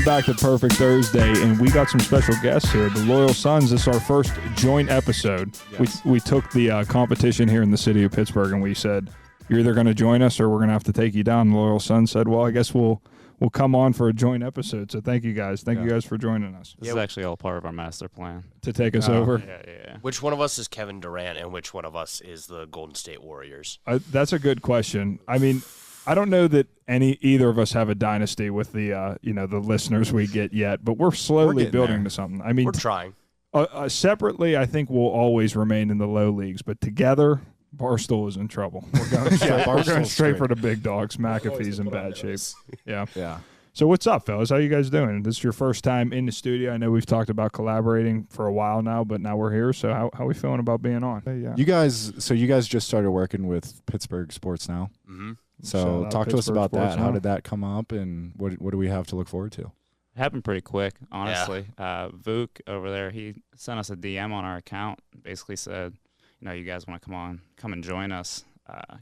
back to Perfect Thursday, and we got some special guests here. The Loyal Sons. This is our first joint episode. Yes. We took the competition here in the city of Pittsburgh, and we said, you're either going to join us or we're going to have to take you down. The Loyal Sons said, well, I guess we'll come on for a joint episode. So thank you guys. Thank you guys for joining us. This is actually all part of our master plan. To take us over? Yeah. Which one of us is Kevin Durant and which one of us is the Golden State Warriors? That's a good question. I mean, I don't know that either of us have a dynasty with the the listeners we get yet, but we're slowly building to something. I mean, we're trying. Separately, I think we'll always remain in the low leagues, but together, Barstool is in trouble. We're going straight for the big dogs. McAfee's in bad shape. Yeah. So what's up, fellas? How you guys doing? This is your first time in the studio. I know we've talked about collaborating for a while now, but now we're here. So how are we feeling about being on? Yeah. You guys just started working with Pittsburgh Sports Now. Mm-hmm. So talk to us about that. How did that come up, and what do we have to look forward to? It happened pretty quick, honestly. Vuk over there, he sent us a DM on our account, basically said, you guys want to come and join us.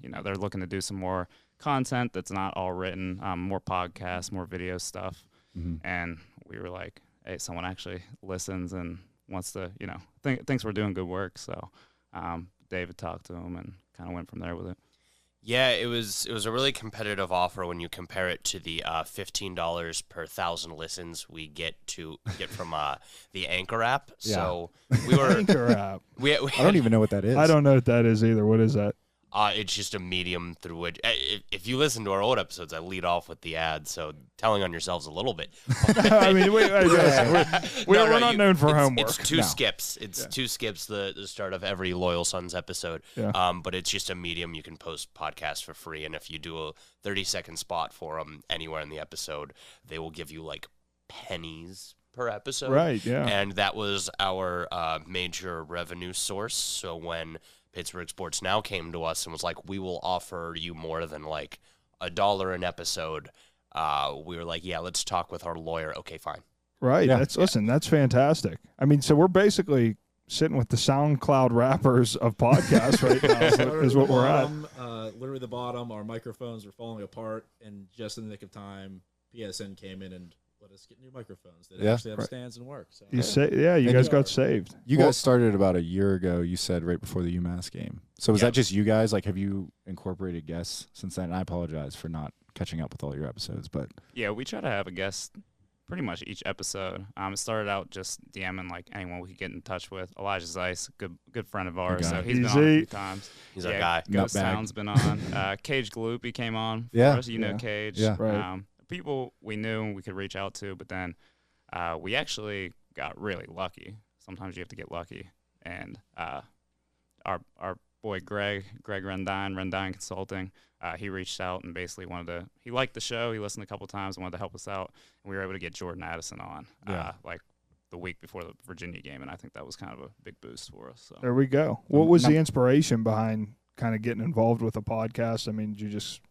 They're looking to do some more content that's not all written, more podcasts, more video stuff. Mm-hmm. And we were like, hey, someone actually listens and wants to, thinks we're doing good work. So David talked to him and kind of went from there with it. Yeah, it was a really competitive offer when you compare it to the $15 per 1,000 listens we get from the Anchor app. Yeah. So we were Anchor app. I don't even know what that is. I don't know what that is either. What is that? It's just a medium through which, if you listen to our old episodes, I lead off with the ad, so telling on yourselves a little bit. I mean, we're not known for homework. It's two skips. It's two skips, the start of every Loyal Sons episode. Yeah. But it's just a medium. You can post podcasts for free, and if you do a 30-second spot for them anywhere in the episode, they will give you like pennies per episode. Right, yeah. And that was our major revenue source. So when Pittsburgh Sports Now came to us and was like, we will offer you more than like $1 an episode. We were like, yeah, let's talk with our lawyer. Okay, fine. Right. Yeah. Listen, that's fantastic. I mean, so we're basically sitting with the SoundCloud rappers of podcasts right now is what we're at. Literally the bottom, our microphones were falling apart, and just in the nick of time, PSN came in and let us get new microphones that actually have stands and work. So. You guys got saved. You guys started about a year ago, you said, right before the UMass game. So was that just you guys? Like, have you incorporated guests since then? And I apologize for not catching up with all your episodes, but yeah, we try to have a guest pretty much each episode. It started out just DMing like anyone we could get in touch with. Elijah Zeiss, good friend of ours, so he's been on a few times. He's our guy. Ghost Sound's been on. Cage Galoopi came on for us. Cage. Yeah. Right. People we knew and we could reach out to, but then we actually got really lucky. Sometimes you have to get lucky. And our boy Greg Rendine Consulting, he reached out and basically he liked the show. He listened a couple times and wanted to help us out. And we were able to get Jordan Addison on like the week before the Virginia game. And I think that was kind of a big boost for us. So. There we go. What was the inspiration behind kind of getting involved with a podcast? I mean, did you just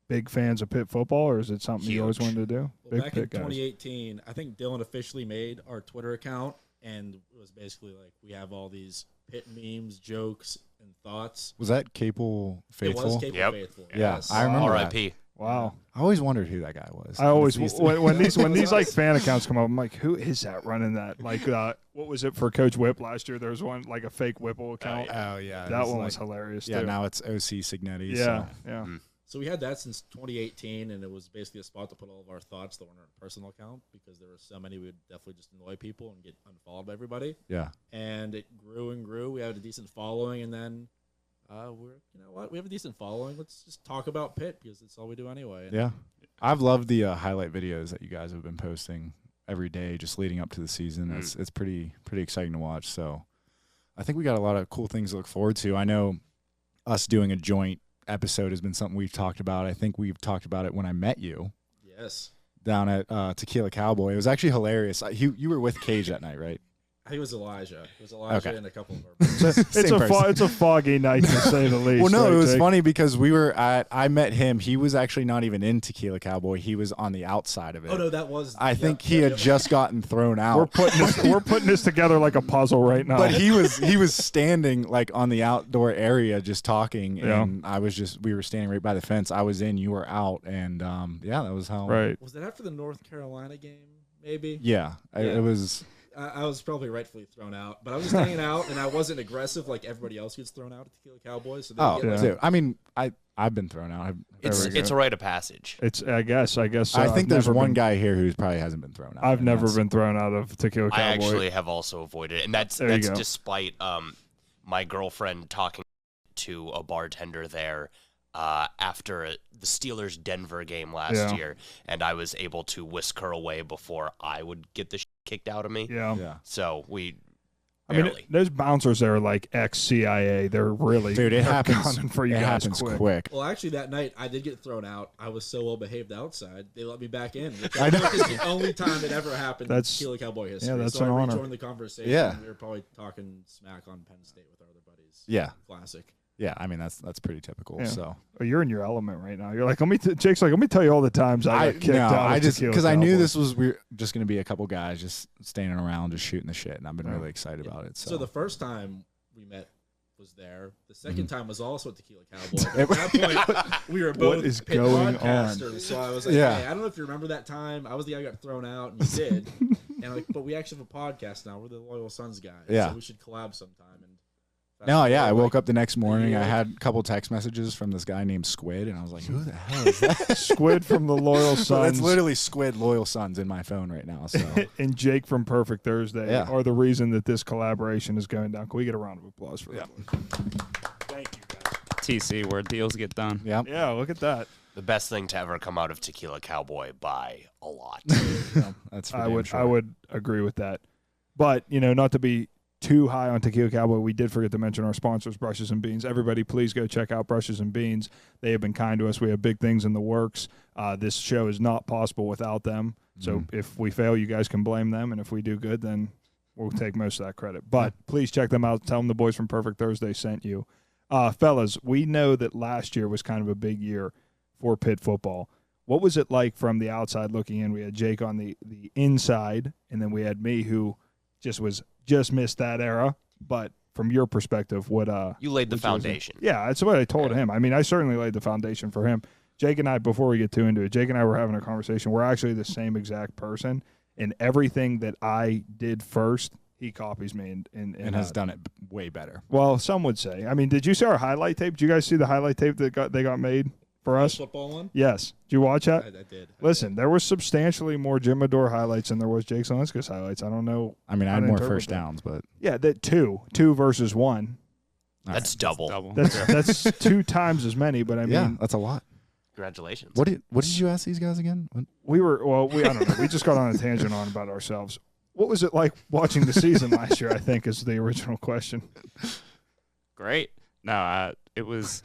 big fans of Pitt football, or is it something you always wanted to do? Well, back in 2018, I think Dylan officially made our Twitter account, and it was basically like we have all these Pitt memes, jokes, and thoughts. Was that Capel Faithful? It was Capel Faithful. Yeah, yes. I remember R.I.P. Wow. I always wondered who that guy was. I always when these like fan accounts come up, I'm like, who is that running that? Like, what was it for Coach Whip last year? There was one like a fake Whipple account. Oh yeah, that one was hilarious. Yeah, too. now it's OC Signetti. Yeah, so. yeah. Mm-hmm. So we had that since 2018, and it was basically a spot to put all of our thoughts that weren't on a personal account because there were so many we would definitely just annoy people and get unfollowed by everybody. Yeah. And it grew and grew. We had a decent following, and then we have a decent following. Let's just talk about Pitt because that's all we do anyway. And yeah. I've loved the highlight videos that you guys have been posting every day just leading up to the season. It's pretty exciting to watch. So I think we got a lot of cool things to look forward to. I know us doing a joint episode has been something we've talked about. I think we've talked about it when I met you. Yes. Down at Tequila Cowboy. It was actually hilarious. You were with Cage that night, right? I think it was Elijah. It was Elijah and a couple of our it's a foggy night to say the least. Well, no, right, it was Jake? funny because I met him. He was actually not even in Tequila Cowboy. He was on the outside of it. Oh no, that was. I think he had just gotten thrown out. We're putting this together like a puzzle right now. But he was standing like on the outdoor area just talking, and we were standing right by the fence. I was in, you were out, and that was how. Right. Was that after the North Carolina game? maybe. Yeah, it was. I was probably rightfully thrown out, but I was just hanging out, and I wasn't aggressive like everybody else gets thrown out at Tequila Cowboy. So dude. I mean, I've been thrown out. It's a rite of passage. It's I guess. I think there's one guy here who probably hasn't been thrown out. I've never been thrown out of Tequila Cowboy. I actually have also avoided it, and that's despite my girlfriend talking to a bartender there after the Steelers-Denver game last year, and I was able to whisk her away before I would get the shit kicked out of me. Yeah. So we. I mean, those bouncers there are like ex-CIA. They're really it happens for you. It guys happens quick. Well, actually, that night I did get thrown out. I was so well behaved outside, they let me back in. Which I think is the only time it ever happened in Tequila Cowboy history. Yeah, that's so an I honor. rejoined the conversation. Yeah, we were probably talking smack on Penn State with our other buddies. Yeah, classic. Yeah, I mean that's pretty typical. Yeah. So you're in your element right now. You're like, Jake's like, let me tell you all the times I got kicked out. I just because I knew this was we're just going to be a couple guys just standing around, just shooting the shit, and I've been really excited about it. So the first time we met was there. The second time was also at Tequila Cowboy. At that point, we were both Pitt podcasters. So I was like, hey, I don't know if you remember that time. I was the guy who got thrown out, and you did. And like, but we actually have a podcast now. We're the Loyal Sons guys. Yeah. So we should collab sometime. I woke up the next morning. I had a couple text messages from this guy named Squid, and I was like, who the hell is that? Squid from the Loyal Sons. It's literally Squid Loyal Sons in my phone right now. So and Jake from Perfect Thursday are the reason that this collaboration is going down. Can we get a round of applause for that? Thank you, guys. TC, where deals get done. Yeah. Yeah, look at that. The best thing to ever come out of Tequila Cowboy by a lot. That's I would agree with that. But, not to be too high on Tequila Cowboy, we did forget to mention our sponsors, Brushes and Beans. Everybody, please go check out Brushes and Beans. They have been kind to us. We have big things in the works. This show is not possible without them. So if we fail, you guys can blame them. And if we do good, then we'll take most of that credit. But please check them out. Tell them the boys from Perfect Thursday sent you. Fellas, we know that last year was kind of a big year for Pitt football. What was it like from the outside looking in? We had Jake on the inside, and then we had me who just missed that era. But from your perspective, what you laid the foundation. Yeah, that's what I told him. I mean, I certainly laid the foundation for him. Jake and I, before we get too into it, Jake and I were having a conversation. We're actually the same exact person, and everything that I did first, he copies me and has done it way better. Well, some would say. I mean, did you see our highlight tape? Did you guys see the highlight tape that they got made for us? Football one? Yes. Did you watch that? I did. Listen, there was substantially more Jim Medure highlights than there was Jake Zilinskas highlights. I don't know. I mean, I had more first downs, but yeah, that two versus one. That's double. That's 2 times as many. But I mean, that's a lot. Congratulations. What did you ask these guys again? I don't know. We just got on a tangent about ourselves. What was it like watching the season last year? I think is the original question. Great. No, it was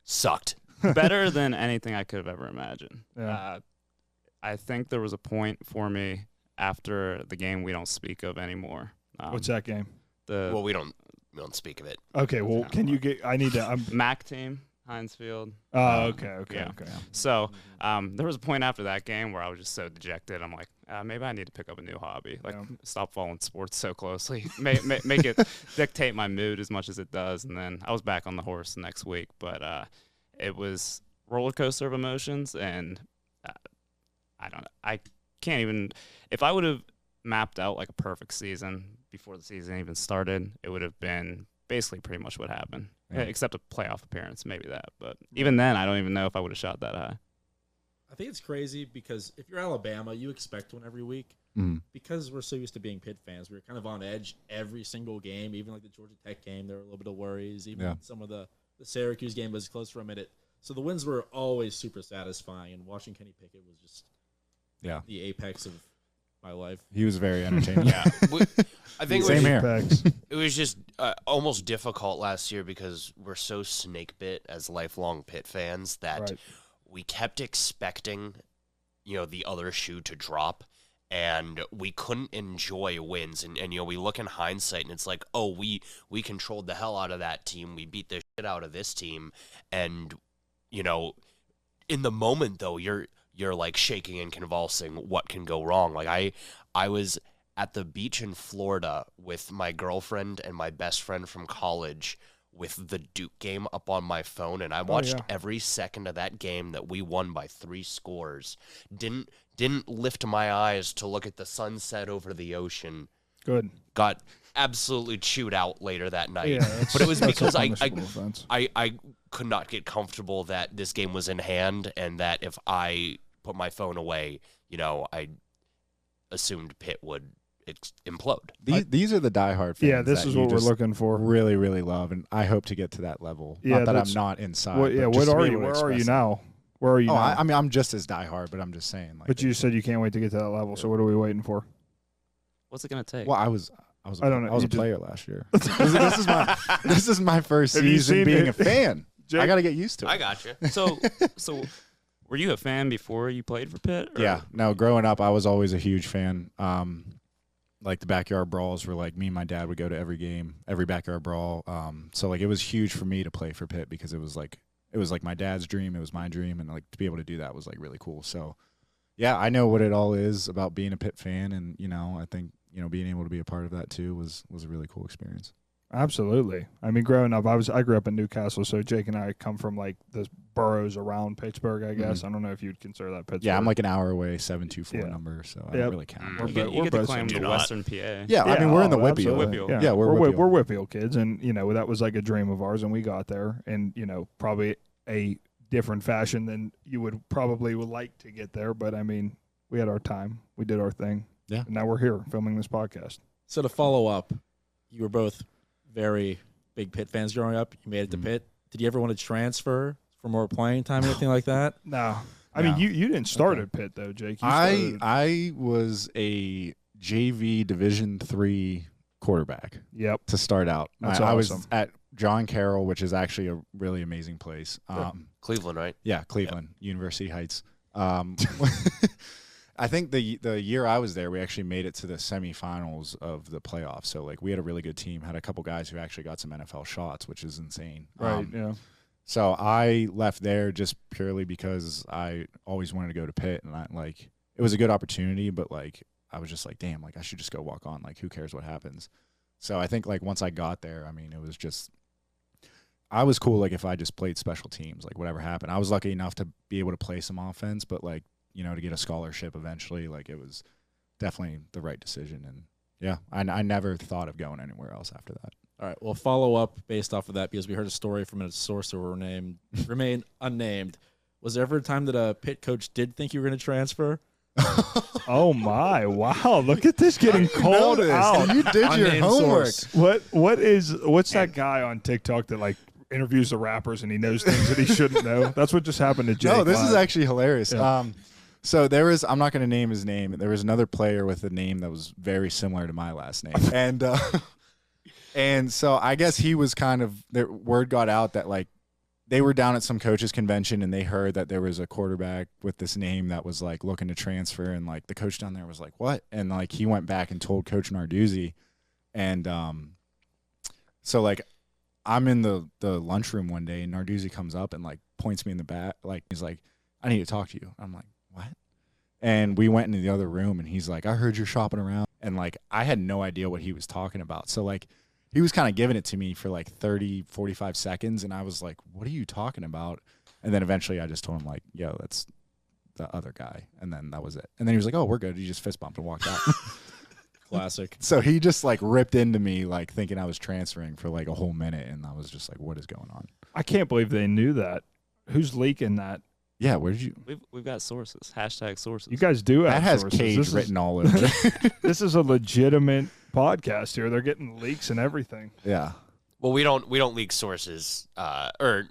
sucked. Better than anything I could have ever imagined. Yeah. I think there was a point for me after the game we don't speak of anymore. What's that game? We don't speak of it. Okay. Well, can you get? I need to. MAC team. Heinz Field. Oh, okay. So there was a point after that game where I was just so dejected. I'm like, maybe I need to pick up a new hobby. Like, stop following sports so closely. Make it dictate my mood as much as it does. And then I was back on the horse the next week. But it was roller coaster of emotions. And I can't even – if I would have mapped out like a perfect season before the season even started, it would have been basically pretty much what happened. Yeah. Except a playoff appearance, maybe that. But even then, I don't even know if I would have shot that high. I think it's crazy because if you're Alabama, you expect one every week. Because we're so used to being Pitt fans, we were kind of on edge every single game. Even like the Georgia Tech game, there were a little bit of worries. Even some of the Syracuse game was close for a minute. So the wins were always super satisfying. And watching Kenny Pickett was just the apex of my life. He was very entertaining. I think same here. It was just almost difficult last year because we're so snake bit as lifelong Pitt fans that we kept expecting, the other shoe to drop, and we couldn't enjoy wins. And we look in hindsight, and it's like, oh, we controlled the hell out of that team. We beat the shit out of this team, and in the moment though, you're like shaking and convulsing. What can go wrong? Like I was at the beach in Florida with my girlfriend and my best friend from college with the Duke game up on my phone, and I watched every second of that game that we won by 3 scores. Didn't lift my eyes to look at the sunset over the ocean. Good. Got absolutely chewed out later that night. Yeah, but it was because I could not get comfortable that this game was in hand, and that if I put my phone away, I assumed Pitt would implode. These are the diehard fans. Yeah, this is what we're looking for. Really, really love, and I hope to get to that level. Yeah, not that I'm not inside. What are you? Where are you now? Where are you now? I mean, I'm just as diehard, but I'm just saying. But you said you can't wait to get to that level. So what are we waiting for? What's it gonna take? Well, I was a player last year. This is my first season being a fan. Jake? I got to get used to it. I got you. So were you a fan before you played for Pitt? Or? Yeah. No, growing up, I was always a huge fan. Like the backyard brawls were like me and my dad would go to every game, every backyard brawl. So like it was huge for me to play for Pitt because it was like my dad's dream, it was my dream, and like to be able to do that was like really cool. So yeah, I know what it all is about being a Pitt fan, and I think being able to be a part of that too was a really cool experience. Absolutely. I mean, growing up, I grew up in Newcastle, so Jake and I come from like the boroughs around Pittsburgh, I guess. I don't know if you'd consider that Pittsburgh. Yeah, I'm like an hour away, 724 number, so I don't really count. You get to claim the Western PA. Yeah, I mean, we're in the Whitfield. Yeah, we're Whitfield kids, and that was like a dream of ours, and we got there, and probably a different fashion than you would like to get there, but I mean, we had our time, we did our thing. Yeah, and now we're here filming this podcast. So to follow up, you were both very big Pitt fans growing up. You made it to Pitt. Did you ever want to transfer for more playing time or anything like that? No. I mean, you didn't start at Pitt, though, Jake. I was a JV Division III quarterback. Yep. To start out. That's awesome. I was at John Carroll, which is actually a really amazing place. Cleveland, right? Yeah, Cleveland, University Heights. I think the year I was there, we actually made it to the semifinals of the playoffs. So, like, we had a really good team, had a couple guys who actually got some NFL shots, which is insane. Right, yeah. So I left there just purely because I always wanted to go to Pitt, and it was a good opportunity, but, like, I was just like, damn, like, I should just go walk on. Like, who cares what happens? So I think, like, once I got there, I mean, it was just – I was cool, like, if I just played special teams, like, whatever happened. I was lucky enough to be able to play some offense, but, like, to get a scholarship eventually, like, it was definitely the right decision. And yeah, I never thought of going anywhere else after that. All right, well, follow up based off of that, because we heard a story from a source that remain unnamed. Was there ever a time that a Pitt coach did think you were going to transfer? Oh my! Wow! Look at this getting called out. You did your homework. What's that guy on TikTok that like interviews the rappers and he knows things that he shouldn't know? That's what just happened to Jake. No, this is actually hilarious. Yeah. So there was, I'm not going to name his name. There was another player with a name that was very similar to my last name. And so I guess he was the word got out that like they were down at some coaches convention and they heard that there was a quarterback with this name that was like looking to transfer. And like the coach down there was like, what? And like he went back and told Coach Narduzzi. And so like I'm in the lunchroom one day and Narduzzi comes up and like points me in the back. Like he's like, I need to talk to you. I'm like, what? And we went into the other room and he's like, I heard you're shopping around. And like, I had no idea what he was talking about. So like, he was kind of giving it to me for like 30, 45 seconds. And I was like, what are you talking about? And then eventually I just told him like, yo, that's the other guy. And then that was it. And then he was like, oh, we're good. He just fist bumped and walked out. Classic. So he just like ripped into me, like thinking I was transferring for like a whole minute. And I was just like, what is going on? I can't believe they knew that. Who's leaking that? Yeah, where did you? We've got sources. #sources. You guys do have that has sources. Cage written all over it. This is a legitimate podcast here. They're getting leaks and everything. Yeah. Well, we don't leak sources, or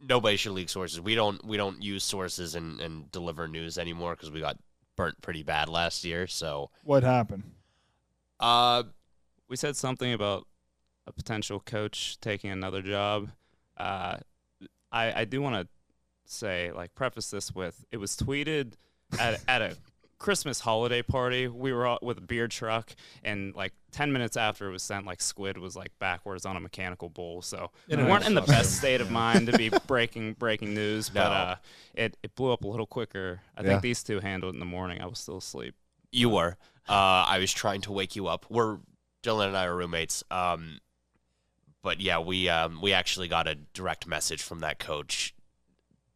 nobody should leak sources. We don't use sources and deliver news anymore because we got burnt pretty bad last year. So what happened? We said something about a potential coach taking another job. I do want to say, like, preface this with, it was tweeted at a Christmas holiday party. We were all with a beer truck, and like 10 minutes after it was sent, like Squid was like backwards on a mechanical bull. So we weren't in the best state of mind to be breaking news, but it blew up a little quicker. I think these two handled it in the morning. I was still asleep. You were. I was trying to wake you up. Dylan and I are roommates. But yeah, we actually got a direct message from that coach,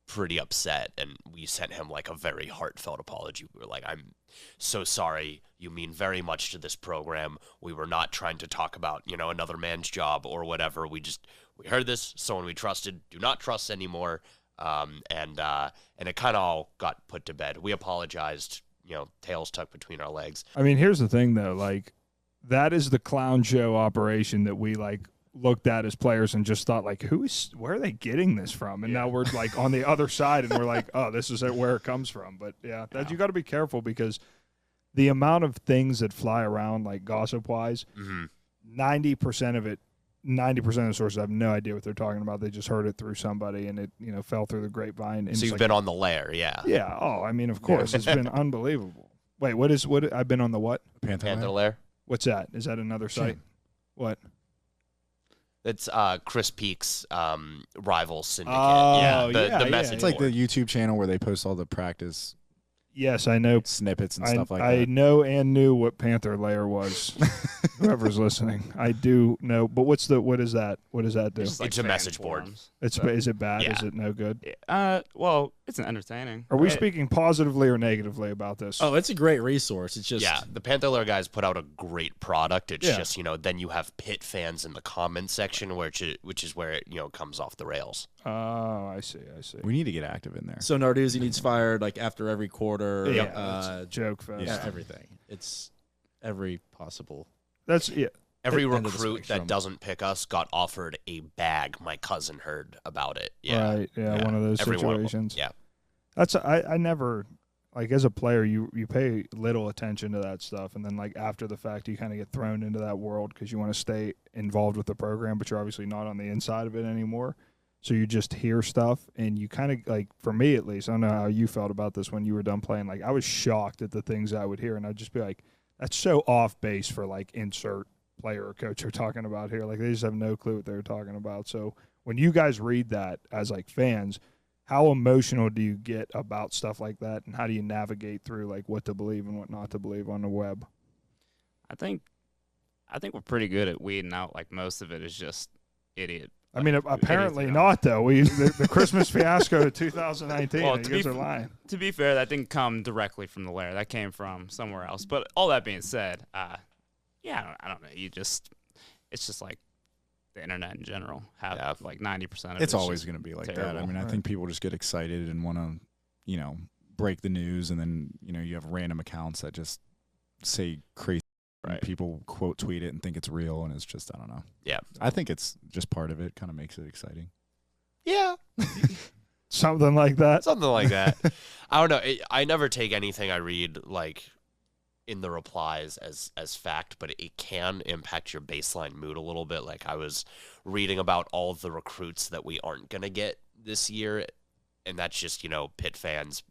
pretty upset, and we sent him like a very heartfelt apology. We were like, I'm so sorry. You mean very much to this program. We were not trying to talk about, another man's job or whatever. We heard this, someone we trusted, do not trust anymore. And it kind of all got put to bed. We apologized, tails tucked between our legs. I mean, here's the thing though, like that is the clown show operation that we like looked at as players and just thought like, where are they getting this from? And now we're like on the other side and we're like, oh, this is where it comes from. But yeah, you got to be careful because the amount of things that fly around like gossip wise, 90% of it, 90% of the sources have no idea what they're talking about. They just heard it through somebody and it, fell through the grapevine. And so you've been on the lair. Yeah. Yeah. Oh, I mean, of course it's been unbelievable. Wait, what I've been on the what? Panther Lair. What's that? Is that another site? What? It's Chris Peak's rival syndicate. Oh, the message It's like board. the YouTube channel where they post all the practice Yes, I know. snippets and stuff like I that. know and knew what Panther Lair was. Whoever's listening, I do know. But what is that? What does that do? It's like It's a fan message board. forums. Is it bad? Yeah. Is it no good? Well, it's entertaining. Are we speaking positively or negatively about this? Oh, it's a great resource. It's just the Panther Lair guys put out a great product. It's Yeah. just, then you have Pitt fans in the comment section, which is where it, comes off the rails. Oh, I see. We need to get active in there. so Narduzzi needs fired like after every quarter. Yeah, it's a joke fest. Yeah, everything. It's every possible. That's Every End of the recruit spectrum. that doesn't pick us got offered a bag. My cousin heard about it. Yeah. right. Yeah, one of those Every one of them. situations. Yeah. That's I never like as a player you pay little attention to that stuff, and then like after the fact you kind of get thrown into that world because you want to stay involved with the program, but you're obviously not on the inside of it anymore. So you just hear stuff, and you kind of like, for me at least, I don't know how you felt about this when you were done playing. Like I was shocked at the things I would hear, and I'd just be like, "That's so off base for like insert player or coach are talking about here." Like they just have no clue what they're talking about. So when you guys read that as like fans, how emotional do you get about stuff like that, and how do you navigate through like what to believe and what not to believe on the web? I think we're pretty good at weeding out like most of it is just idiot. I mean, apparently not, though. The Christmas fiasco of 2019, Well, you guys are lying. To be fair, that didn't come directly from the Lair. That came from somewhere else. But all that being said, I don't know. It's just like the internet in general. Have like 90% of It's it's always going to be like terrible. that. I mean, I think people just get excited and want to, break the news, and then, you have random accounts that just say crazy. Right. People quote tweet it and think it's real, and it's just, I don't know. Yeah. I think it's just part of it. Kind of makes it exciting. Yeah. Something like that. Something like that. I don't know. I never take anything I read like in the replies as fact, but it can impact your baseline mood a little bit. Like I was reading about all of the recruits that we aren't going to get this year, and that's just, Pitt fans,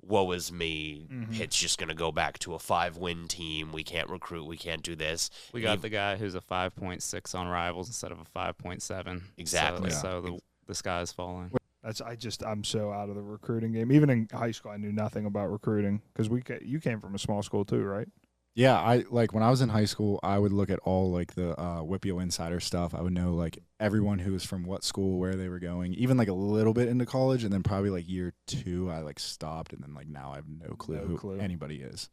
woe is me. Mm-hmm. Pitt's just going to go back to a 5-win team. We can't recruit. We can't do this. We got the guy who's a 5.6 on Rivals instead of a 5.7. Exactly. So the sky is falling. I'm so out of the recruiting game. Even in high school, I knew nothing about recruiting because you came from a small school too, right? Yeah, when I was in high school, I would look at all like the Whippeal Insider stuff. I would know like everyone who was from what school, where they were going, even like a little bit into college, and then probably like year 2, I like stopped, and then like now I have no clue who anybody is.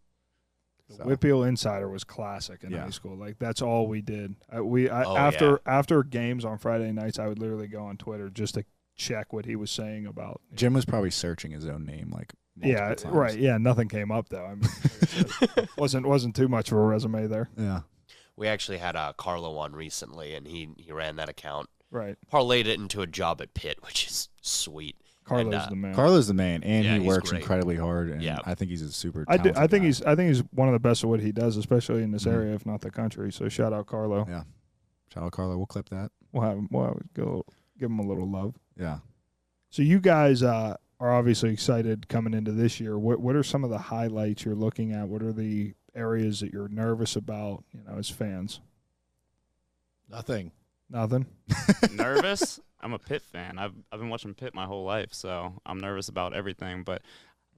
The Whippeal Insider was classic in high school. Like that's all we did. After games on Friday nights, I would literally go on Twitter just to check what he was saying about. Jim was probably searching his own name like multiple times. Right. Yeah, nothing came up though. I mean, wasn't too much of a resume there. Yeah. We actually had Carlo on recently, and he ran that account. Right. Parlayed it into a job at Pitt, which is sweet. Carlo's the man. Carlo's the man, and he he's works great. incredibly hard. And Yeah. I think he's a super. I Talented think guy. he's one of the best at what he does, especially in this area, if not the country. So shout out Carlo. Yeah. Shout out Carlo. We'll clip that. We'll give him a little love. Yeah. So you guys are obviously excited coming into this year. What are some of the highlights you're looking at? What are the areas that you're nervous about, as fans? nothing. Nothing? Nervous? I'm a Pitt fan. I've been watching Pitt my whole life, so I'm nervous about everything. But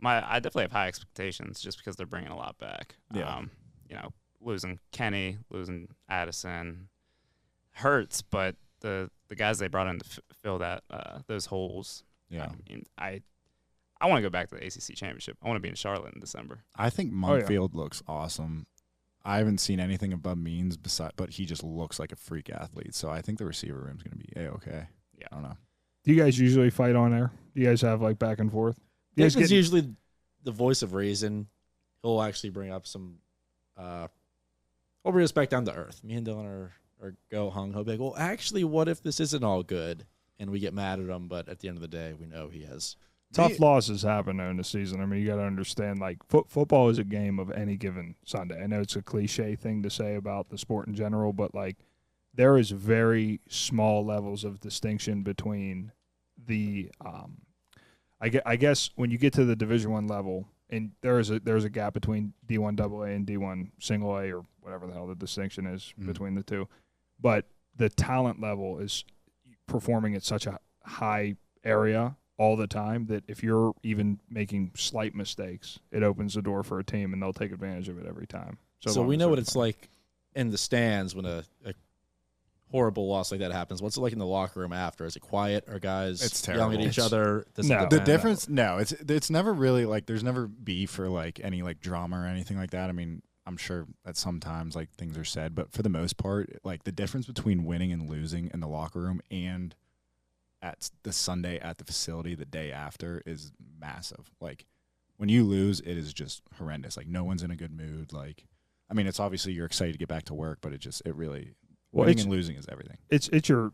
I definitely have high expectations just because they're bringing a lot back. Yeah. Losing Kenny, losing Addison. hurts, but the guys they brought in to fill that those holes. Yeah. I want to go back to the ACC championship. I want to be in Charlotte in December. I think Monkfield looks awesome. I haven't seen anything above means but he just looks like a freak athlete. So I think the receiver room's going to be A-okay. Yeah. I don't know. Do you guys usually fight on air? Do you guys have like back and forth? He's usually the voice of reason. He'll actually bring up some we'll bring us back down to earth. Me and Dylan are go hung. He'll be like, well, actually, what if this isn't all good? And we get mad at him, but at the end of the day, we know he has. Tough losses happen though in the season. I mean, you got to understand, like, football is a game of any given Sunday. I know it's a cliche thing to say about the sport in general, but, like, there is very small levels of distinction between the I guess when you get to the Division I level, and there's a gap between D1 AA and D1 single A or whatever the hell the distinction is between the two. But the talent level is performing at such a high area all the time that if you're even making slight mistakes, it opens the door for a team, and they'll take advantage of it every time. So we know what it's like in the stands when a horrible loss like that happens. What's it like in the locker room after? Is it quiet? Are guys yelling at each other? The difference, it's never really like there's never beef or like any like drama or anything like that. I mean, I'm sure that sometimes like things are said, but for the most part, like the difference between winning and losing in the locker room and at the Sunday at the facility the day after is massive. Like when you lose, it is just horrendous. Like no one's in a good mood. Like, I mean, it's obviously you're excited to get back to work, but it really winning and losing is everything. It's your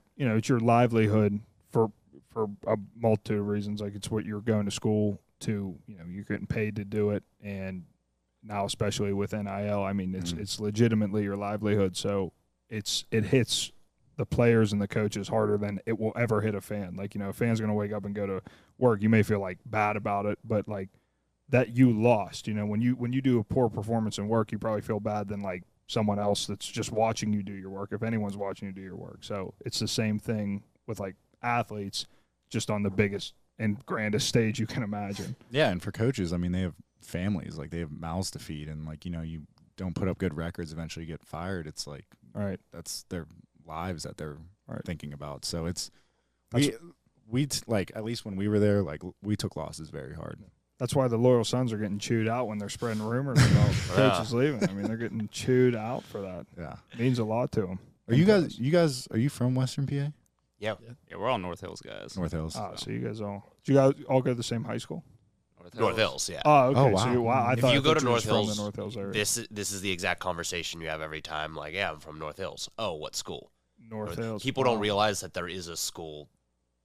livelihood for a multitude of reasons. Like it's what you're going to school to. You're getting paid to do it, and now especially with NIL, I mean it's legitimately your livelihood. So it hits the players and the coaches harder than it will ever hit a fan. Like a fan's going to wake up and go to work. You may feel like bad about it, but like that you lost. When you do a poor performance in work, you probably feel bad than like someone else that's just watching you do your work, if anyone's watching you do your work. So it's the same thing with like athletes, just on the biggest and grandest stage you can imagine. Yeah, and for coaches, I mean, they have families, like they have mouths to feed, and like you don't put up good records, eventually you get fired. It's like that's their lives that they're thinking about. So it's we like at least when we were there, like we took losses very hard. That's why the loyal sons are getting chewed out when they're spreading rumors about coaches leaving. I mean, they're getting chewed out for that. Yeah, it means a lot to them. Are you guys? Are you from Western PA? Yeah, we're all North Hills guys. North Hills. So you guys all go to the same high school? North Hills, yeah. Oh, okay. Oh, wow. So I if thought you go to you North from Hills, the North Hills area. this is the exact conversation you have every time. Like, yeah, I'm from North Hills. Oh, what school? North Hills. People don't realize that there is a school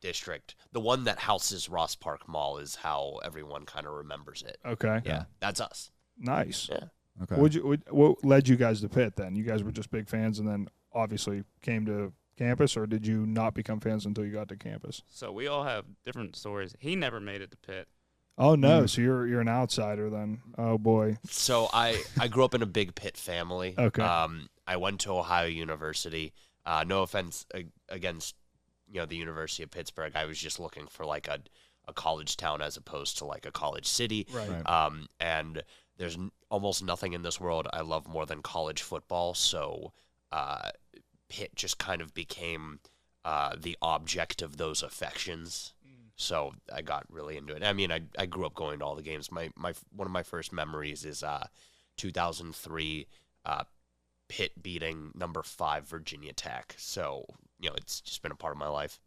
district. The one that houses Ross Park Mall is how everyone kind of remembers it. Okay. Yeah, that's us. Nice. Yeah. Okay. What led you guys to Pitt then? You guys were just big fans, and then obviously came to campus, or did you not become fans until you got to campus? So we all have different stories. He never made it to Pitt. Oh no! So you're an outsider then. Oh boy. So I grew up in a big Pitt family. Okay. I went to Ohio University. No offense against the University of Pittsburgh. I was just looking for like a college town as opposed to like a college city. Right. And there's almost nothing in this world I love more than college football. So Pitt just kind of became the object of those affections. So I got really into it. I mean, I grew up going to all the games. My one of my first memories is 2003 Pitt beating number 5 Virginia Tech. So it's just been a part of my life.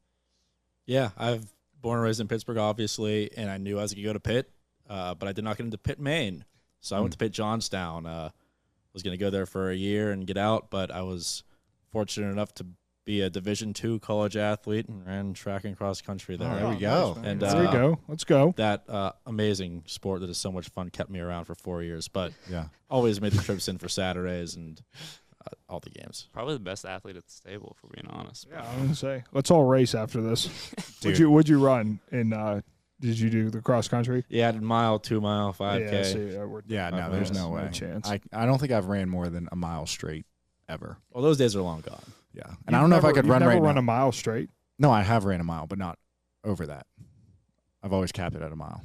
Yeah, I've born and raised in Pittsburgh, obviously, and I knew I was going to go to Pitt, but I did not get into Pitt, Maine. So I went to Pitt Johnstown. Was going to go there for a year and get out, but I was fortunate enough to be a Division II college athlete and ran track and cross country there. There we go. Nice, and there we go. Let's go. That amazing sport that is so much fun kept me around for 4 years, but yeah, always made the trips in for Saturdays and all the games. Probably the best athlete at the stable, if we're being honest. Yeah, I was gonna say, let's all race after this. Would you run in? Did you do the cross country? Yeah, I did mile, 2 mile, 5K. No, there's no way. Chance. I don't think I've ran more than a mile straight ever. Well, those days are long gone. Yeah, and I don't know if I could run right now. Never run a mile straight? No, I have ran a mile, but not over that. I've always capped it at a mile.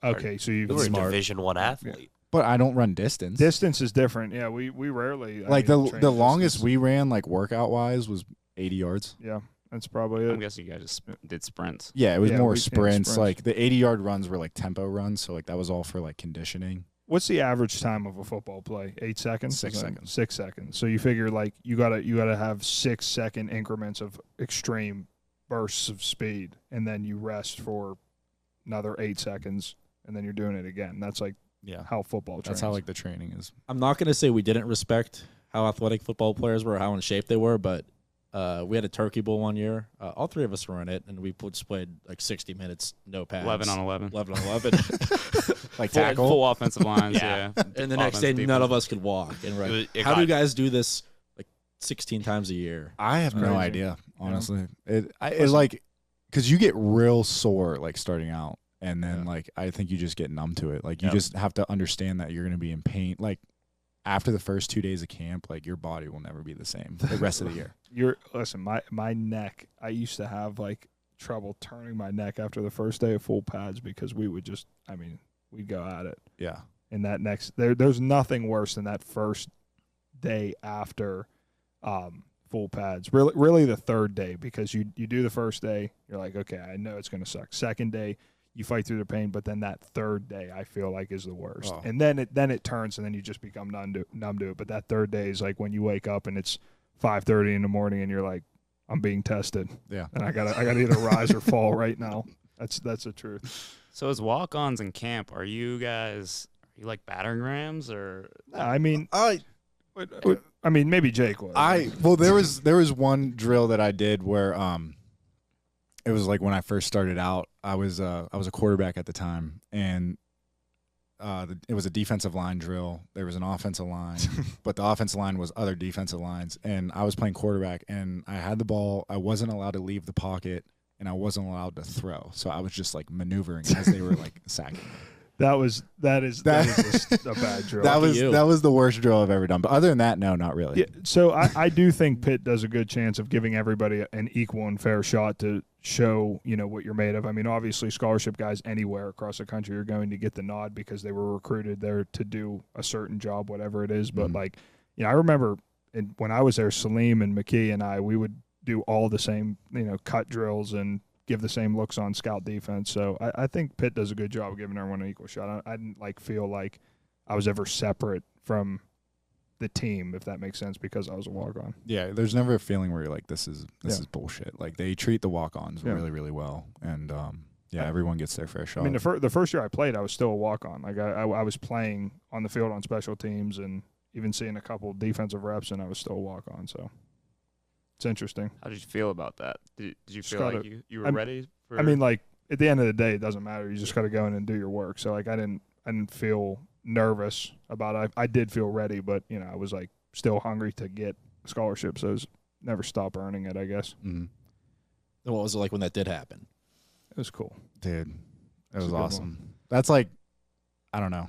Okay, so you're a Division I athlete. Yeah. But I don't run distance. Distance is different. Yeah, we rarely the longest we ran like workout wise was 80 yards. Yeah, that's probably it. I'm guessing you guys just did sprints. Yeah, it was more sprints. Like the 80-yard runs were like tempo runs, so like that was all for like conditioning. What's the average time of a football play? 8 seconds? 6 seconds. 6 seconds. So you figure like you gotta have 6-second increments of extreme bursts of speed, and then you rest for another 8 seconds, and then you're doing it again. That's like how football trains. That's how like the training is. I'm not gonna say we didn't respect how athletic football players were, how in shape they were, but we had a Turkey Bowl one year. All three of us were in it, and we just played like 60 minutes, no pads. 11 on 11. 11 on 11. Like tackle? Full offensive lines, yeah. And the next day, none of us could walk. And how do you guys do this like 16 times a year? I have no idea, honestly. It's like, because you get real sore like starting out, and then like I think you just get numb to it. Like you just have to understand that you're going to be in pain. Like after the first 2 days of camp, like your body will never be the same the rest of the year. Listen, my neck, I used to have like trouble turning my neck after the first day of full pads because we would just, we'd go at it. Yeah. And that there's nothing worse than that first day after full pads. Really the third day, because you do the first day, you're like, okay, I know it's going to suck. Second day, you fight through the pain, but then that third day I feel like is the worst. Oh. And then it turns, and then you just become numb to it. But that third day is like when you wake up and it's 5:30 in the morning and you're like, I'm being tested. Yeah. And I gotta either rise or fall right now. That's the truth. So as walk-ons in camp, are you like battering rams or? Maybe Jake was. There was one drill that I did where it was like when I first started out. I was a quarterback at the time, and it was a defensive line drill. There was an offensive line, but the offensive line was other defensive lines, and I was playing quarterback, and I had the ball. I wasn't allowed to leave the pocket, and I wasn't allowed to throw. So I was just like maneuvering as they were like sacking. That is just a bad drill. That was the worst drill I've ever done. But other than that, no, not really. Yeah, so I do think Pitt does a good chance of giving everybody an equal and fair shot to show, what you're made of. Obviously scholarship guys anywhere across the country are going to get the nod because they were recruited there to do a certain job, whatever it is. But I remember when I was there, Salim and McKee and we would do all the same, cut drills and give the same looks on scout defense. So I think Pitt does a good job of giving everyone an equal shot. I didn't feel like I was ever separate from the team, if that makes sense, because I was a walk-on. Yeah, there's never a feeling where you're like, this is bullshit. Like they treat the walk-ons really, really well, and everyone gets their fair shot. The first year I played, I was still a walk-on. Like I was playing on the field on special teams and even seeing a couple defensive reps, and I was still a walk-on. So it's interesting. How did you feel about that? Did you feel like you were ready for? At the end of the day, it doesn't matter. You just got to go in and do your work. So I didn't feel nervous about it. I did feel ready, but I was still hungry to get a scholarship, so never stop earning it, I guess. Mm-hmm. And what was it like when that did happen? It was cool, dude. It was awesome. That's like, I don't know.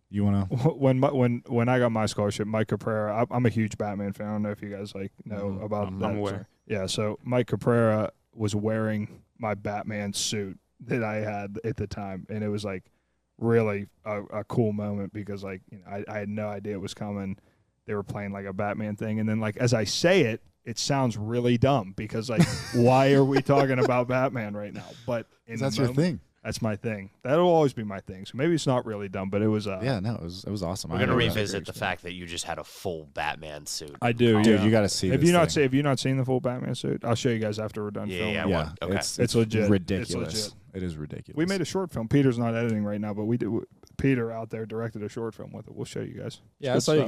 You wanna? When I got my scholarship, Mike Caprera. I'm a huge Batman fan. I don't know if you guys know about that. I'm aware. Yeah, so Mike Caprera was wearing my Batman suit that I had at the time, and it was really a cool moment because I had no idea it was coming. They were playing a Batman thing, and then as I say it sounds really dumb because why are we talking about Batman right now? But that's your thing. That's my thing. That'll always be my thing. So maybe it's not really dumb, but it was. It was awesome. We're gonna revisit the fact that you just had a full Batman suit. I do, dude. You got to see. Have you not seen the full Batman suit? I'll show you guys after we're done filming. Yeah. Okay. It's legit. Ridiculous. It's legit. It is ridiculous. We made a short film. Peter's not editing right now, but we did. Peter out there directed a short film with it. We'll show you guys. Yeah, I saw you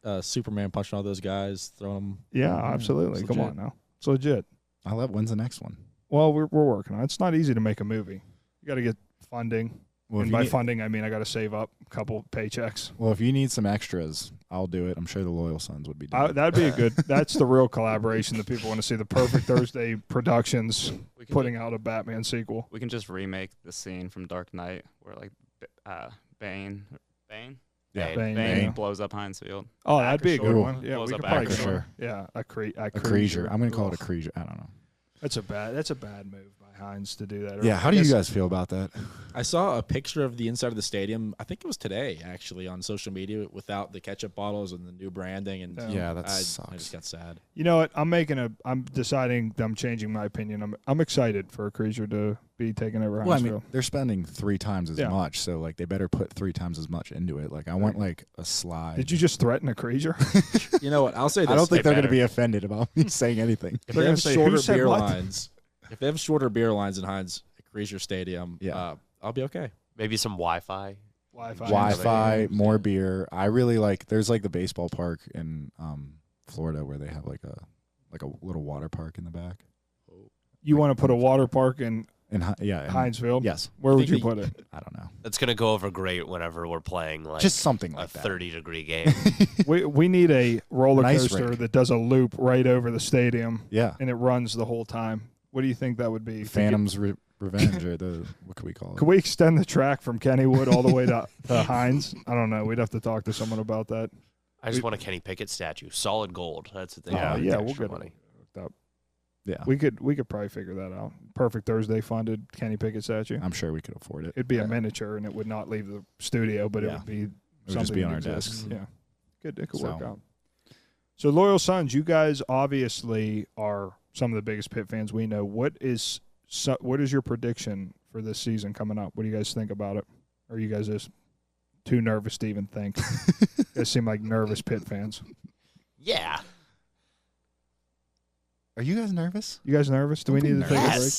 got Superman punching all those guys, throwing them. Yeah, absolutely. Come on now, it's legit. When's the next one? Well, we're working on it. It's not easy to make a movie. You got to get funding. Well, and by funding, I mean I got to save up a couple paychecks. Well, if you need some extras, I'll do it. I'm sure the Loyal Sons would be doing that'd be a good. That's the real collaboration that people want to see. The Perfect Thursday Productions putting out a Batman sequel. We can just remake the scene from Dark Knight where Bane blows up Heinz Field. Oh, that'd be a good one. Yeah, blows we up could probably Acrisure. Yeah, a Acrisure. I'm going to call it Acrisure. I don't know. That's a bad move by Hines to do that. Yeah, how do you guys feel about that? I saw a picture of the inside of the stadium. I think it was today, actually, on social media without the ketchup bottles and the new branding. And that sucks. I just got sad. You know what? I'm deciding. I'm changing my opinion. I'm excited for Creaser to be taking over Hinesville. Well, I mean, they're spending 3 times as much, so like they better put 3 times as much into it. Like I want like a slide. Did you just threaten a Creaser? You know what? I'll say this. I don't think they're going to be offended about me saying anything. If they have shorter beer lines, if they have shorter beer lines in Heinz Creaser Stadium, I'll be okay. Maybe some Wi-Fi. Wi-Fi, more beer. I really like. There's like the baseball park in Florida where they have like a little water park in the back. You want to put a water park in Hinesville? Yes. Where would you put it? I don't know. It's gonna go over great whenever we're playing like just something like a 30-degree game. we need a roller coaster that does a loop right over the stadium. Yeah. And it runs the whole time. What do you think that would be? Phantom's Revenge, or what could we call it? Could we extend the track from Kennywood all the way to Hines? I don't know. We'd have to talk to someone about that. I just want a Kenny Pickett statue, solid gold. That's the thing. Yeah, we'll get money. Yeah, we could probably figure that out. Perfect Thursday funded Kenny Pickett statue. I'm sure we could afford it. It'd be a miniature, and it would not leave the studio, but it would be something just be on our desks. desks. Yeah, it could work out. So, Loyal Sons, you guys obviously are some of the biggest Pitt fans we know. What is your prediction for this season coming up? What do you guys think about it? Or are you guys just too nervous to even think? You guys seem like nervous Pitt fans. Yeah. Are you guys nervous? You guys nervous? Do we need to take a break?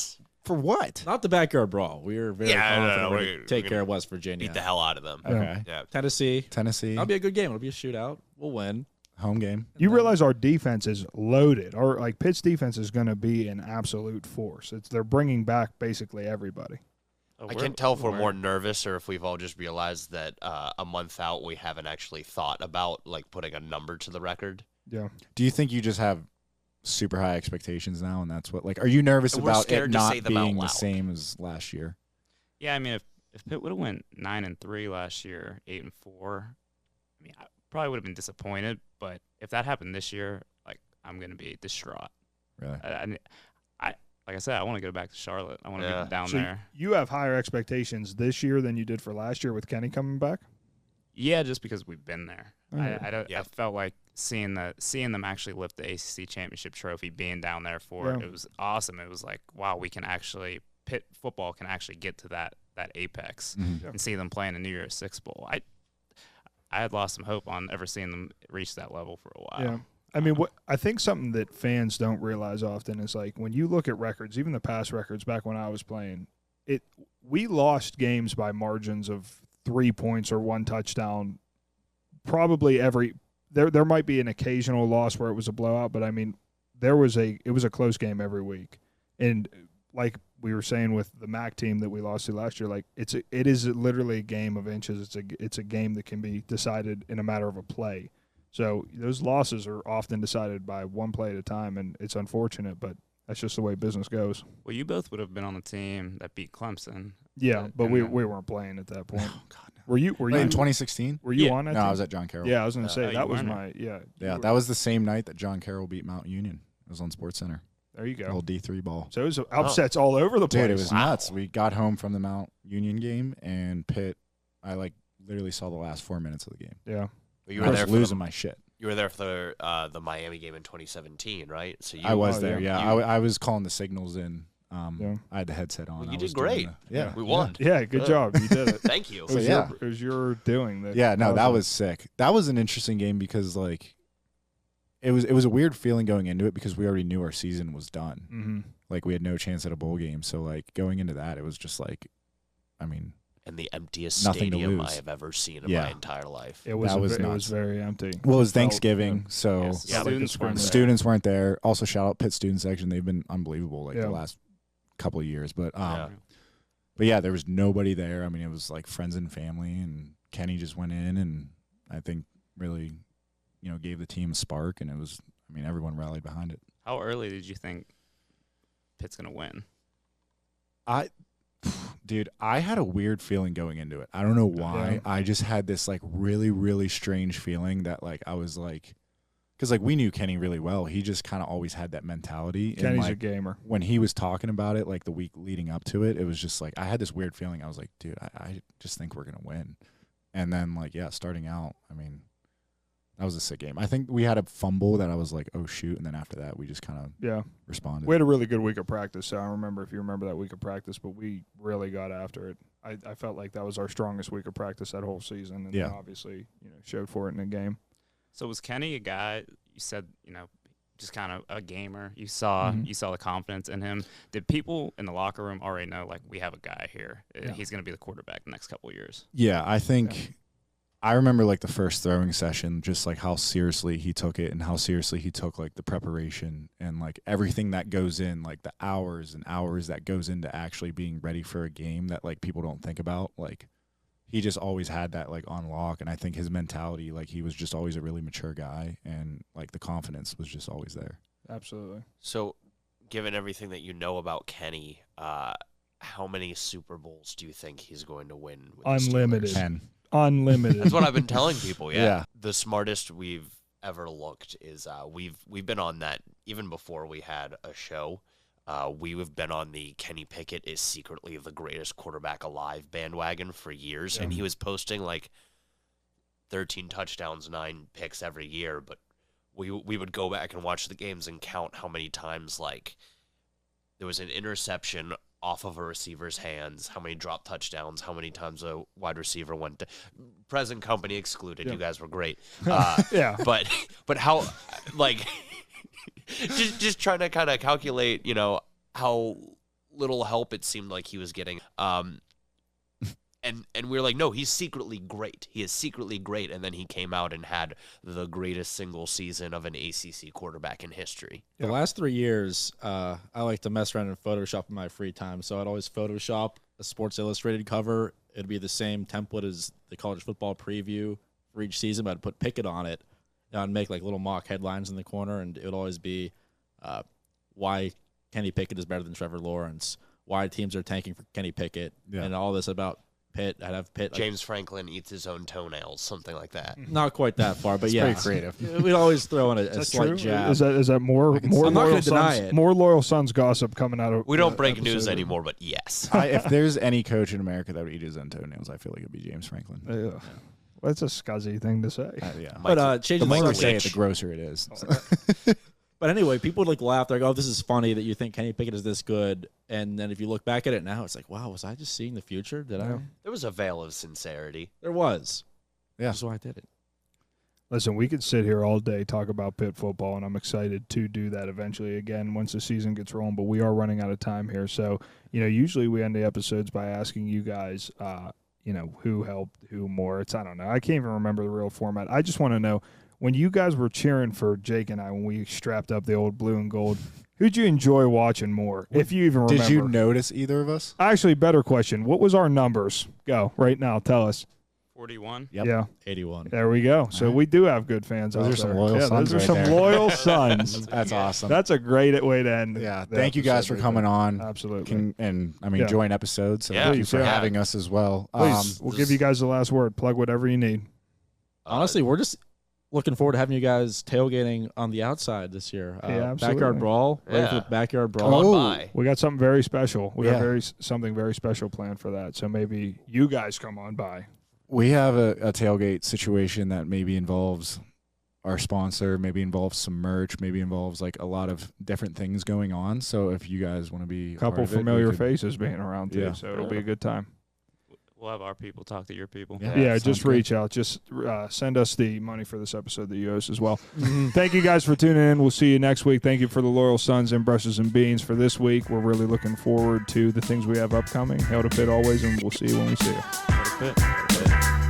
For what? Not the backyard brawl. We are very confident to take care of West Virginia. Beat the hell out of them. Okay. Yeah. Tennessee. That'll be a good game. It'll be a shootout. We'll win. Home game. You realize our defense is loaded. Pitt's defense is going to be an absolute force. They're bringing back basically everybody. I can't tell if we're more nervous or if we've all just realized that a month out we haven't actually thought about like putting a number to the record. Yeah. Do you think you just have super high expectations now, and that's what are you nervous about it not being the same as last year? Yeah, I mean, if Pitt would have went 9-3 last year, 8-4, I mean, I probably would have been disappointed. But if that happened this year, like I'm gonna be distraught. Really? Like I said, I want to go back to Charlotte. I want to be down there. You have higher expectations this year than you did for last year with Kenny coming back? Yeah, just because we've been there. I felt like seeing them actually lift the ACC championship trophy, being down there for it was awesome. It was like, wow, Pitt football can actually get to that apex and see them playing the New Year's Six Bowl. I had lost some hope on ever seeing them reach that level for a while. Yeah. I mean, I think something that fans don't realize often is like when you look at records, even the past records back when I was playing, we lost games by margins of 3 points or 1 touchdown. Probably there might be an occasional loss where it was a blowout, but I mean, it was a close game every week. And like we were saying with the MAC team that we lost to last year, like it is literally a game of inches. It's a game that can be decided in a matter of a play. So those losses are often decided by one play at a time, and it's unfortunate, but that's just the way business goes. Well, you both would have been on the team that beat Clemson. Yeah, but we weren't playing at that point. Oh, God, no. Were you in 2016? Were you on that No, team? I was at John Carroll. Yeah, I was going to say that was my Yeah, that was the same night that John Carroll beat Mount Union. It was on SportsCenter. There you go. Old D3 ball. So it was upsets all over the place. Dude, it was nuts. We got home from the Mount Union game, and Pitt, I literally saw the last 4 minutes of the game. Yeah. Well, you were there losing my shit. You were there for the Miami game in 2017, right? So I was there. Yeah, I was calling the signals in. I had the headset on. Well, you did great. We won. Yeah, good job. You did it. Thank you. It was your doing. That was sick. That was an interesting game because it was a weird feeling going into it because we already knew our season was done. Mm-hmm. Like we had no chance at a bowl game. So going into that, it was just and the emptiest stadium I have ever seen in my entire life. It was very empty. Well, it was Thanksgiving, so students weren't there. Also, shout out Pitt student section; they've been unbelievable the last couple of years. But there was nobody there. I mean, it was like friends and family, and Kenny just went in, and I think really, gave the team a spark, and it was. I mean, everyone rallied behind it. How early did you think Pitt's gonna win? Dude, I had a weird feeling going into it. I don't know why. I just had this really, really strange feeling that I was because like we knew Kenny really well. He just kind of always had that mentality. Kenny's like, a gamer. When he was talking about it, like the week leading up to it, it was just like I had this weird feeling. I was like, dude, I just think we're gonna win. And then like starting out, I mean, that was a sick game. I think we had a fumble that I was like, oh shoot, and then after that we just kind of responded. We had a really good week of practice. So I don't remember if you remember that week of practice, but we really got after it. I felt like that was our strongest week of practice that whole season, and then obviously showed for it in the game. So was Kenny a guy you said just kind of a gamer? You saw the confidence in him. Did people in the locker room already know like we have a guy here? He's going to be the quarterback the next couple of years? Yeah, I think I remember like the first throwing session, just like how seriously he took it and how seriously he took like the preparation and like everything that goes in, like the hours and hours that goes into actually being ready for a game that like people don't think about. Like he just always had that like on lock, and I think his mentality, like he was just always a really mature guy, and like the confidence was just always there. Absolutely. So, given everything that you know about Kenny, how many Super Bowls do you think he's going to win? With Unlimited. 10. Unlimited. That's what I've been telling people. Yeah. The smartest we've ever looked is we've been on that even before we had a show. We've been on the Kenny Pickett is secretly the greatest quarterback alive bandwagon for years, and he was posting like 13 touchdowns, 9 picks every year. But we would go back and watch the games and count how many times like there was an interception off of a receiver's hands, how many drop touchdowns, how many times a wide receiver went to, present company excluded. You guys were great. But how like just trying to kind of calculate, how little help it seemed like he was getting. And we were like, no, he's secretly great. He is secretly great. And then he came out and had the greatest single season of an ACC quarterback in history. The last 3 years, I like to mess around and Photoshop in my free time. So I'd always Photoshop a Sports Illustrated cover. It'd be the same template as the college football preview for each season, but I'd put Pickett on it. And I'd make like little mock headlines in the corner, and it would always be why Kenny Pickett is better than Trevor Lawrence, why teams are tanking for Kenny Pickett, and all this about Pitt. I'd have Pitt. James Franklin eats his own toenails, something like that. Not quite that far, but pretty creative. We'd always throw in a slight jab. Is that more I'm not loyal gonna deny Sons? it. More loyal Sons gossip coming out of. We don't break news anymore, but yes. If there's any coach in America that would eat his own toenails, I feel like it'd be James Franklin. Yeah. That's a scuzzy thing to say. But the more I say it, the grosser it is. But anyway, people would like laugh. They're like, "Oh, this is funny that you think Kenny Pickett is this good." And then if you look back at it now, it's like, "Wow, was I just seeing the future? Did I?" There was a veil of sincerity. There was. Yeah, that's why I did it. Listen, we could sit here all day talk about Pitt football, and I'm excited to do that eventually again once the season gets rolling. But we are running out of time here, so usually we end the episodes by asking you guys, who helped, who more. I don't know. I can't even remember the real format. I just want to know. When you guys were cheering for Jake and I, when we strapped up the old blue and gold, who'd you enjoy watching more, if you even remember? Did you notice either of us? Actually, better question. What was our numbers? Go, right now. Tell us. 41. Yep. Yeah. 81. There we go. So we do have good fans out there. Those are some loyal sons those are some loyal sons. That's awesome. That's a great way to end. Yeah. Thank you guys for coming on. Absolutely. Join episodes. So thank you for having us as well. Please, we'll give you guys the last word. Plug whatever you need. Honestly, we're just looking forward to having you guys tailgating on the outside this year. Backyard Brawl. Ready for the Backyard Brawl. We got something very special. We got something very special planned for that. So maybe you guys come on by. We have a tailgate situation that maybe involves our sponsor, maybe involves some merch, maybe involves like a lot of different things going on. So if you guys want to be a couple familiar faces being around too, so it'll be a good time. We'll have our people talk to your people. Yeah, just reach out. Just send us the money for this episode that you owe us as well. Thank you guys for tuning in. We'll see you next week. Thank you for the loyal Sons and Brushes and Beans for this week. We're really looking forward to the things we have upcoming. Hail to Pitt always, and we'll see you when we see you. Hail to Pitt.